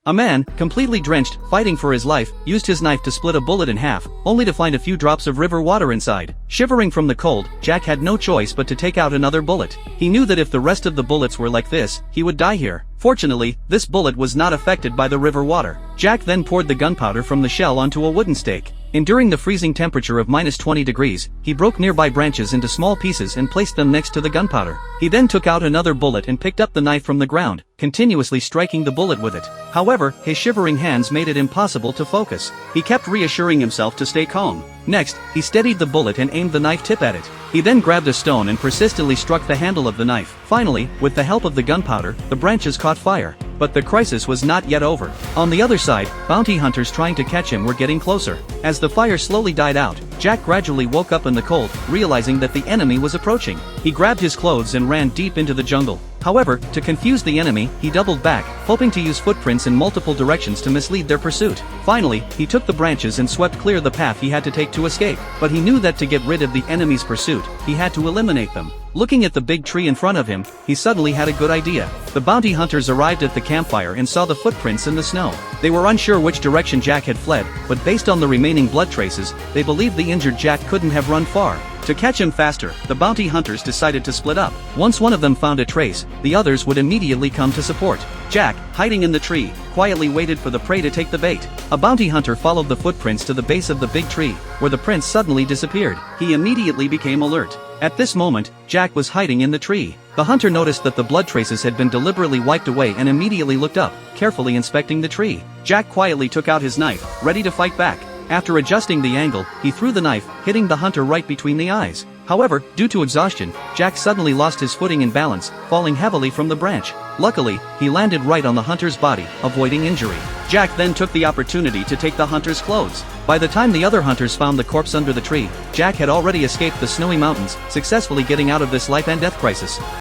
A man, completely drenched, fighting for his life, used his knife to split a bullet in half, only to find a few drops of river water inside. Shivering from the cold, Jack had no choice but to take out another bullet. He knew that if the rest of the bullets were like this, he would die here. Fortunately, this bullet was not affected by the river water. Jack then poured the gunpowder from the shell onto a wooden stake. Enduring the freezing temperature of -20 degrees, he broke nearby branches into small pieces and placed them next to the gunpowder. He then took out another bullet and picked up the knife from the ground, continuously striking the bullet with it. However, his shivering hands made it impossible to focus. He kept reassuring himself to stay calm. Next, he steadied the bullet and aimed the knife tip at it. He then grabbed a stone and persistently struck the handle of the knife. Finally, with the help of the gunpowder, the branches caught fire. But the crisis was not yet over. On the other side, bounty hunters trying to catch him were getting closer. As the fire slowly died out, Jack gradually woke up in the cold, realizing that the enemy was approaching. He grabbed his clothes and ran deep into the jungle. However, to confuse the enemy, he doubled back, hoping to use footprints in multiple directions to mislead their pursuit. Finally, he took the branches and swept clear the path he had to take to escape. But he knew that to get rid of the enemy's pursuit, he had to eliminate them. Looking at the big tree in front of him, he suddenly had a good idea. The bounty hunters arrived at the campfire and saw the footprints in the snow. They were unsure which direction Jack had fled, but based on the remaining blood traces, they believed the injured Jack couldn't have run far. To catch him faster, the bounty hunters decided to split up. Once one of them found a trace, the others would immediately come to support. Jack, hiding in the tree, quietly waited for the prey to take the bait. A bounty hunter followed the footprints to the base of the big tree, where the prince suddenly disappeared. He immediately became alert. At this moment, Jack was hiding in the tree. The hunter noticed that the blood traces had been deliberately wiped away and immediately looked up, carefully inspecting the tree. Jack quietly took out his knife, ready to fight back. After adjusting the angle, he threw the knife, hitting the hunter right between the eyes. However, due to exhaustion, Jack suddenly lost his footing and balance, falling heavily from the branch. Luckily, he landed right on the hunter's body, avoiding injury. Jack then took the opportunity to take the hunter's clothes. By the time the other hunters found the corpse under the tree, Jack had already escaped the snowy mountains, successfully getting out of this life and death crisis.